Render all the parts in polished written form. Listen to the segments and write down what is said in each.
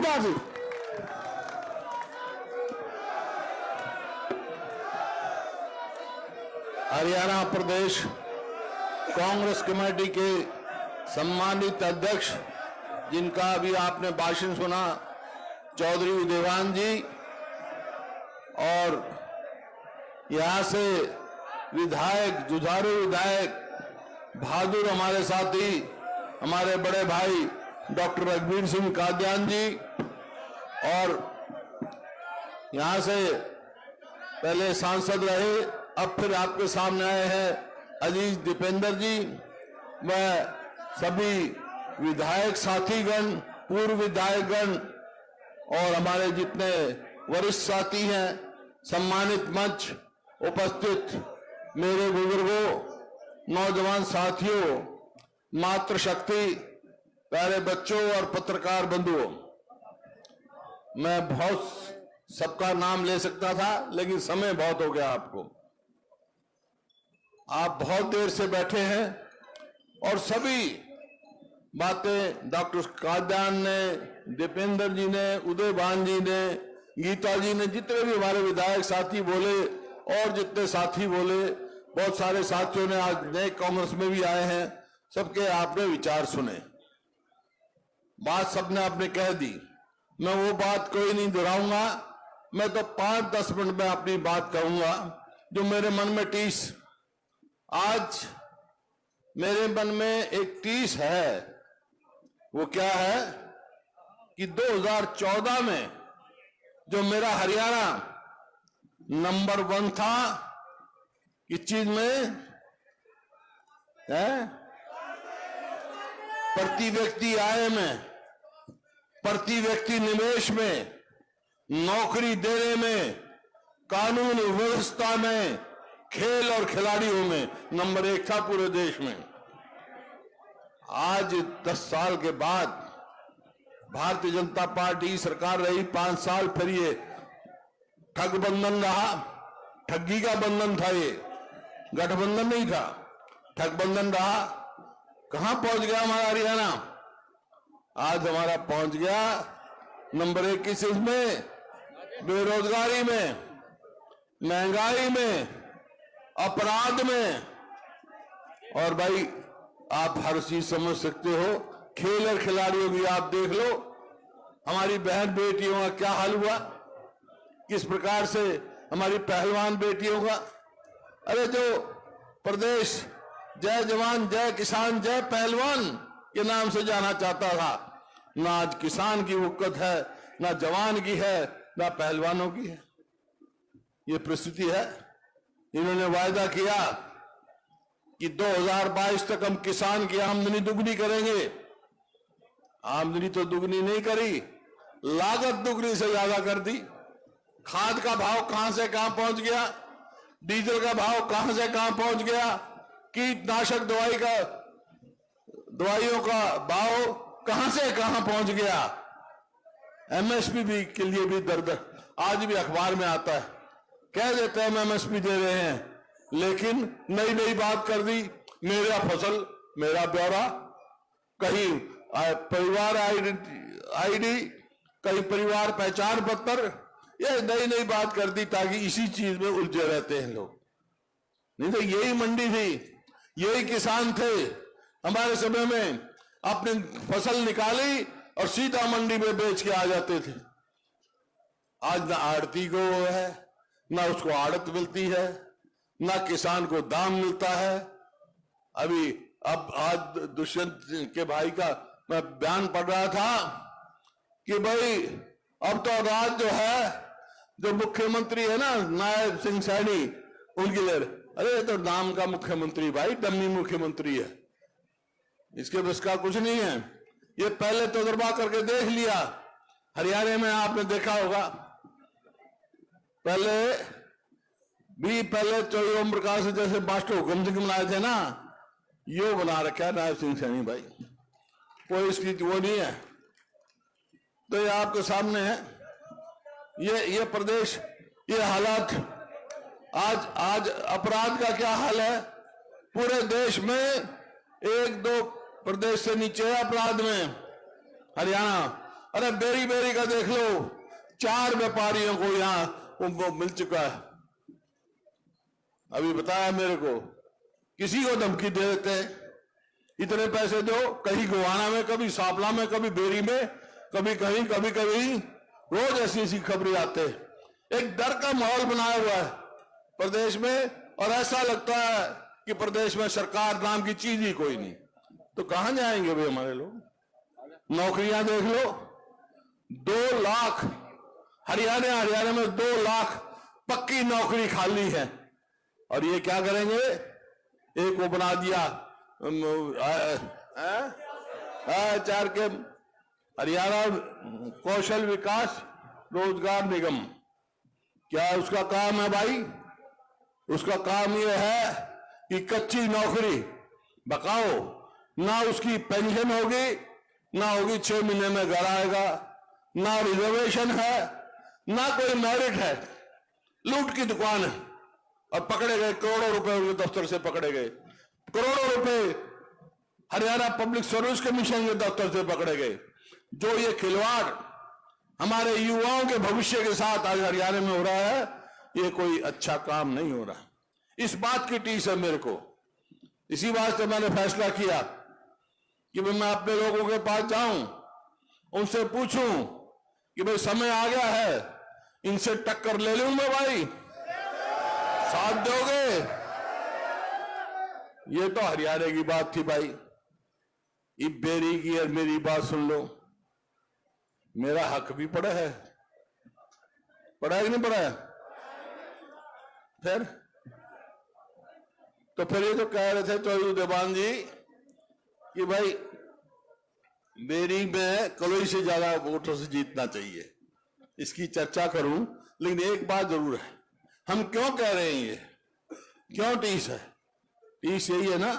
कुमार जी। हरियाणा प्रदेश Congress committee के सम्मानित अध्यक्ष, जिनका अभी आपने भाषण सुना, चौधरी उदयवान जी, और यहां से विधायक, जुझारू विधायक बहादुर हमारे साथी, हमारे बड़े भाई डॉक्टर रघुवीर सिंह कादियान जी, और यहां से पहले सांसद रहे, अब फिर आपके सामने आए हैं अजीज दीपेंद्र जी, व सभी विधायक साथीगण, पूर्व विधायकगण और हमारे जितने वरिष्ठ साथी हैं, सम्मानित मंच उपस्थित मेरे बुजुर्गों, नौजवान साथियों, मातृशक्ति, प्यारे बच्चों और पत्रकार बंधुओं, मैं बहुत सबका नाम ले सकता था, लेकिन समय बहुत हो गया आपको। आप बहुत देर से बैठे हैं और सभी बातें डॉक्टर कादियान ने, दीपेंद्र जी ने, उदयवान जी ने, गीता जी ने, जितने भी हमारे विधायक साथी बोले और जितने साथी बोले, बहुत सारे साथियों ने आज नए कांग्रेस में भी आए हैं, सबके आपने विचार सुने, बात सबने आपने कह दी। मैं वो बात कोई नहीं दोहराऊंगा, मैं तो 5-10 मिनट में अपनी बात कहूंगा जो मेरे मन में टीस। आज मेरे मन में एक टीस है, वो क्या है कि 2014 में जो मेरा हरियाणा नंबर 1 था, किस चीज में है? प्रति व्यक्ति आय में, प्रति व्यक्ति निवेश में, नौकरी देने में, कानून व्यवस्था में, खेल और खिलाड़ियों में नंबर 1 था पूरे देश में। आज 10 साल के बाद भारतीय जनता पार्टी सरकार रही 5 साल, फिर ये ठगबंधन रहा, ठगी का बंधन था, ये गठबंधन नहीं था, ठगबंधन रहा। कहां पहुंच गया हमारा हरियाणा? आज हमारा पहुंच गया नंबर 1 किस में? बेरोजगारी में, महंगाई में, अपराध में। और भाई आप हर चीज समझ सकते हो, खेल और खिलाड़ियों की आप देख लो, हमारी बहन बेटियों का क्या हाल हुआ, किस प्रकार से हमारी पहलवान बेटियों का। अरे जो प्रदेश जय जवान जय किसान जय पहलवान के नाम से जाना चाहता था, ना आज किसान की वक़्त है, ना जवान की है, ना पहलवानों की है। ये परिस्थिति है। इन्होंने वायदा किया कि 2022 तक हम किसान की आमदनी दुगनी करेंगे। आमदनी तो दुगनी नहीं करी, लागत दुगनी से ज्यादा कर दी। खाद का भाव कहां से कहां पहुंच गया, डीजल का भाव कहां से कहां पहुंच गया, कीटनाशक दवाइयों का भाव कहां से कहां पहुंच गया। एमएसपी भी के लिए भी दर्द आज भी अखबार में आता है, कह देते हैं हम एमएसपी दे रहे हैं, लेकिन नई नई बात कर दी, मेरा फसल मेरा ब्यौरा, कहीं परिवार आईडी, कहीं परिवार पहचान पत्र, ये नई नई बात कर दी ताकि इसी चीज में उलझे रहते हैं लोग। नहीं तो यही मंडी थी, यही किसान थे हमारे समय में, अपनी फसल निकाली और सीधा मंडी में बेच के आ जाते थे। आज ना आड़ती को है, ना उसको आड़त मिलती है, ना किसान को दाम मिलता है। अभी अब आज दुष्यंत के भाई का मैं बयान पढ़ रहा था कि भाई अब तो राज जो है, जो मुख्यमंत्री है ना नायब सिंह सैनी, उनकी ले, अरे तो नाम का मुख्यमंत्री भाई, डम्मी मुख्यमंत्री है, इसके बस का कुछ नहीं है। ये पहले तजुर्बा करके देख लिया। हरियाणा में आपने देखा होगा, पहले चौधरी ओम प्रकाश जैसे मास्टर हुक्म सिंह बनाए थे ना, यो बना रखा है नायब सिंह सैनी भाई, कोई इसकी वो नहीं है। तो ये आपके सामने है, ये प्रदेश, ये हालात। आज अपराध का क्या हाल है पूरे देश में, 1-2 प्रदेश से नीचे है अपराध में हरियाणा। अरे बेरी बेरी का देख लो, 4 व्यापारियों को यहां उनको मिल चुका है। अभी बताया मेरे को, किसी को धमकी दे देते हैं, इतने पैसे दो, कहीं गोवाना में, कभी सांपला में, कभी बेरी में, कभी कहीं, कभी कभी, रोज ऐसी ऐसी खबरें आते हैं। एक डर का माहौल बनाया हुआ है प्रदेश में, और ऐसा लगता है कि प्रदेश में सरकार नाम की चीज ही कोई नहीं। तो कहां जाएंगे भाई हमारे लोग? नौकरियां देख लो, 2 लाख हरियाणा में 2 लाख पक्की नौकरी खाली है। और ये क्या करेंगे? एक वो बना दिया 4 के हरियाणा कौशल विकास रोजगार निगम। क्या उसका काम है भाई? उसका काम ये है कि कच्ची नौकरी बकाओ, ना उसकी पेंशन होगी, ना होगी 6 महीने में घर आएगा, ना रिजर्वेशन है, ना कोई मेरिट है। लूट की दुकान है। और पकड़े गए करोड़ों रुपए, उनके दफ्तर से पकड़े गए करोड़ों रुपए, हरियाणा पब्लिक सर्विस कमीशन के दफ्तर से पकड़े गए। जो ये खिलवाड़ हमारे युवाओं के भविष्य के साथ आज हरियाणा में हो रहा है, ये कोई अच्छा काम नहीं हो रहा। इस बात की टीस है मेरे को। इसी बात से मैंने फैसला किया कि मैं अपने लोगों के पास जाऊं, उनसे पूछूं कि भाई समय आ गया है, इनसे टक्कर ले लूं मैं भाई, साथ दोगे? ये तो हरियाणा की बात थी भाई। इब बेरी की और मेरी बात सुन लो, मेरा हक भी पड़ा है कि नहीं पड़ा है? फिर ये तो कह रहे थे चौधरी देवान जी कि भाई बेरी में कलोई से ज्यादा वोटों से जीतना चाहिए। इसकी चर्चा करूं, लेकिन एक बात जरूर है, हम क्यों कह रहे हैं, ये क्यों टीस है? टीस यही है ना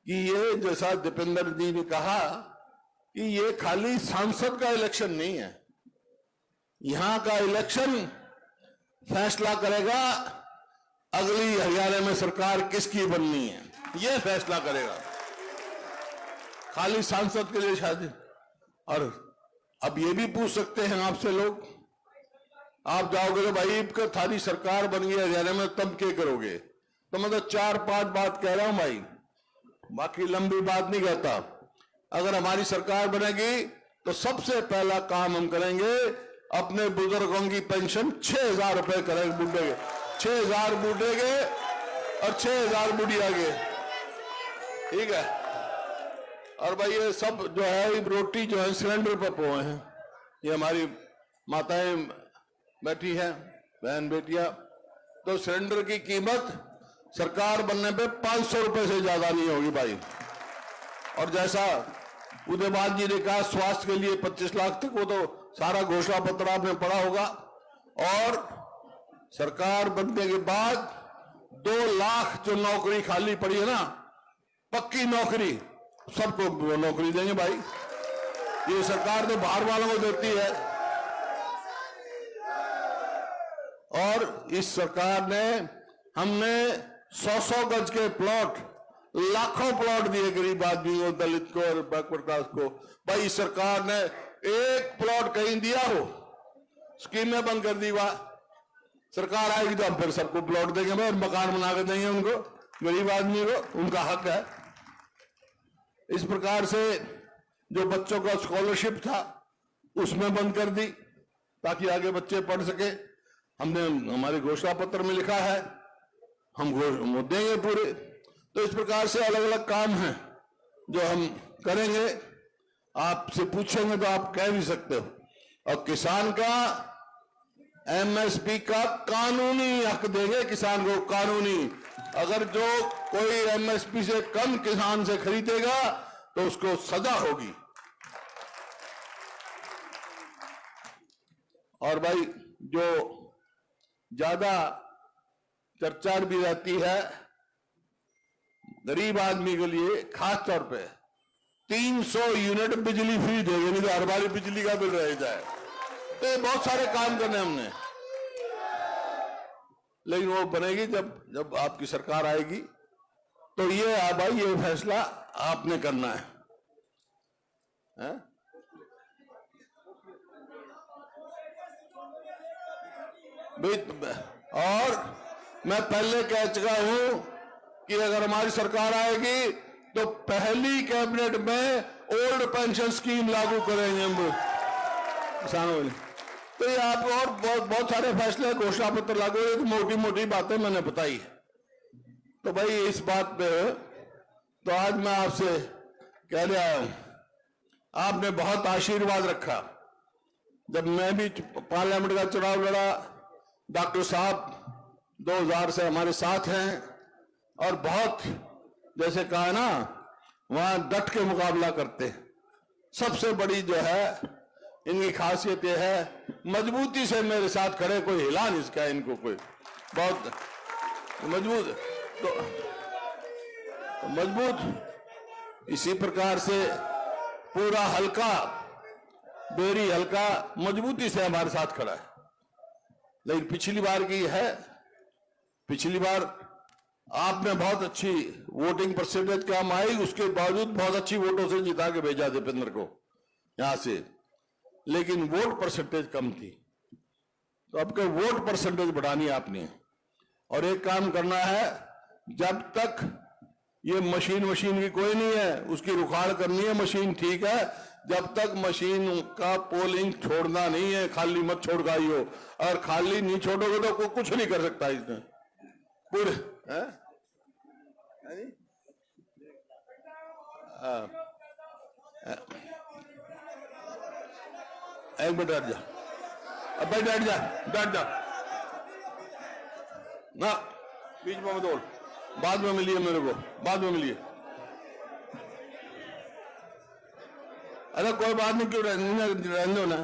कि ये जैसा दीपेंद्र जी ने कहा कि ये खाली सांसद का इलेक्शन नहीं है। यहां का इलेक्शन फैसला करेगा अगली हरियाणा में सरकार किसकी बननी है, ये फैसला करेगा, खाली सांसद के लिए शायद। और अब ये भी पूछ सकते हैं आपसे लोग, आप जाओगे तो भाई थारी सरकार बन गई हरियाणा में, तब क्या करोगे? तो मैं तो 4-5 बात कह रहा हूं भाई, बाकी लंबी बात नहीं कहता। अगर हमारी सरकार बनेगी तो सबसे पहला काम हम करेंगे, अपने बुजुर्गों की पेंशन 6,000 रुपए करेंगे बूढ़े के, 6,000 बूढ़े के और 6,000 बुढ़िया के, ठीक है? और भाई ये सब जो है, रोटी जो है सिलेंडर पर पोए हैं। ये हमारी माताएं बैठी हैं, बहन बेटियां, तो सिलेंडर की कीमत सरकार बनने पे 500 रुपए से ज्यादा नहीं होगी भाई। और जैसा उदयबान जी ने कहा, स्वास्थ्य के लिए 25 लाख तक, वो तो सारा घोषणा पत्र आपने पढ़ा होगा। और सरकार बनने के बाद 2 लाख जो नौकरी खाली पड़ी है ना, पक्की नौकरी, सबको नौकरी देंगे भाई। ये सरकार तो बाहर वालों को देती है। और इस सरकार ने, हमने 100-100 गज के प्लॉट, लाखों प्लॉट दिए गरीब आदमी को, दलित को और बैकवर्ड क्लास को। भाई सरकार ने एक प्लॉट कहीं दिया हो, स्कीमें बंद कर दी। वाह, सरकार आएगी तो हम फिर सबको प्लॉट देंगे और मकान बना के देंगे उनको, गरीब आदमी को, उनका हक है। इस प्रकार से जो बच्चों का स्कॉलरशिप था उसमें बंद कर दी ताकि आगे बच्चे पढ़ सके। हमने हमारे घोषणा पत्र में लिखा है, हम देंगे पूरे। तो इस प्रकार से अलग अलग काम हैं जो हम करेंगे। आपसे पूछेंगे तो आप कह भी सकते हो। और किसान का एमएसपी का कानूनी हक देंगे किसान को, कानूनी। अगर जो कोई एमएसपी से कम किसान से खरीदेगा तो उसको सजा होगी। और भाई जो ज्यादा चर्चा भी रहती है, गरीब आदमी के लिए खास तौर पे 300 यूनिट बिजली फ्री देंगे, नहीं तो हर बार बिजली का बिल रह जाए। तो ये बहुत सारे काम करने हमने, लेकिन वो बनेगी जब आपकी सरकार आएगी। तो ये भाई ये फैसला आपने करना है? और मैं पहले कह चुका हूं कि अगर हमारी सरकार आएगी तो पहली कैबिनेट में ओल्ड पेंशन स्कीम लागू करेंगे हम किसानों में। तो ये आप और बहुत सारे फैसले घोषणा पत्र लागू, एक मोटी मोटी बातें मैंने बताई। तो भाई इस बात पे तो आज मैं आपसे कह रहा हूं, आपने बहुत आशीर्वाद रखा। जब मैं भी पार्लियामेंट का चुनाव लड़ा, डॉक्टर साहब 2000 से हमारे साथ हैं और बहुत जैसे कहा ना वहां डट के मुकाबला करते। सबसे बड़ी जो है इनकी खासियत यह है मजबूती से मेरे साथ खड़े, कोई हिला नहीं इसका, इनको कोई बहुत मजबूत तो मजबूत। इसी प्रकार से पूरा हल्का बेरी हल्का मजबूती से हमारे साथ खड़ा है। लेकिन पिछली बार की है, पिछली बार आपने बहुत अच्छी वोटिंग परसेंटेज कम आई, उसके बावजूद बहुत अच्छी वोटों से जिता के भेजा दीपेंद्र को यहां से, लेकिन वोट परसेंटेज कम थी। तो अब के वोट परसेंटेज बढ़ानी है आपने, और एक काम करना है, जब तक ये मशीन की कोई नहीं है, उसकी रुखाड़ करनी है। मशीन ठीक है, जब तक मशीन का पोलिंग छोड़ना नहीं है, खाली मत छोड़ गई हो, और खाली नहीं छोड़ोगे तो कोई कुछ नहीं कर सकता इसमें पूरे एक मिनट डट जा, अब भाई डट जा ना, बीच में दौड़, बाद में मिलिए मेरे को, बाद में मिलिए। अरे कोई बात नहीं, क्यों रहने दो ना,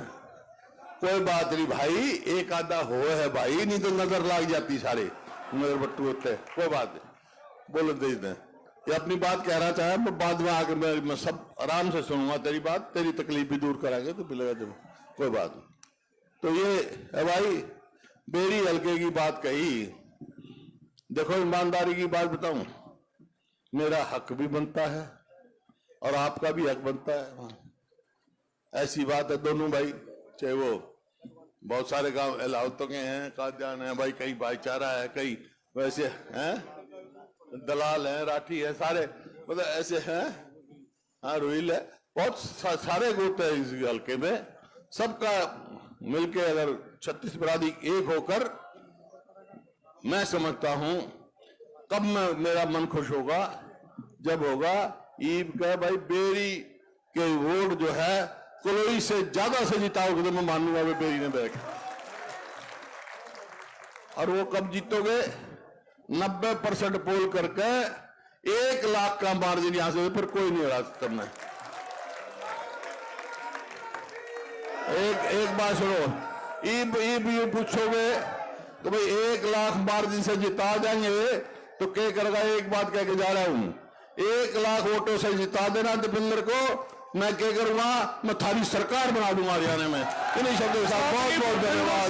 कोई बात नहीं भाई, एक आधा हो है भाई, नहीं तो नजर लग जाती सारे नजर बट्टू होते, कोई बात नहीं, बोलो दे दें। ये अपनी बात कहना चाहे, मैं बाद में आकर मैं सब आराम से सुनूंगा तेरी बात, तेरी तकलीफ भी दूर कराएंगे तो मिलेगा जब, कोई बात नहीं। तो ये है भाई बेरी हल्के की बात कही। देखो ईमानदारी की बात बताऊं, मेरा हक भी बनता है और आपका भी हक बनता है, ऐसी बात है। दोनों भाई, चाहे वो बहुत सारे गांव इलाहतों के हैं, कादियान है भाई, कई भाईचारा है, कई वैसे हैं, दलाल हैं, राठी है, सारे मतलब ऐसे हैं, हाँ रोहिल है, बहुत सारे गोत है इस हल्के में। सबका मिलके अगर 36 बरादरी एक होकर, मैं समझता हूं कब मेरा मन खुश होगा, जब होगा ईब का भाई बेरी के वोट जो है कोलोई से ज्यादा से जिताओगे तो मैं मानूंगा वे बेरी ने बैठ। और वो कब जीतोगे? 90% पोल करके 1 लाख का मार्जिन यहां से, पर कोई नहीं हरा करना। एक बात सुनो, ईब पूछोगे तो भाई 1 लाख मार्जिन से जिता जाएंगे तो क्या करेगा? एक बात कह के जा रहा हूं, 1 लाख वोटों से जिता देना दीपेंद्र को, मैं क्या करूंगा, मैं थारी सरकार बना दूंगा हरियाणा में। इन्हीं शब्दों के साथ बहुत बहुत धन्यवाद।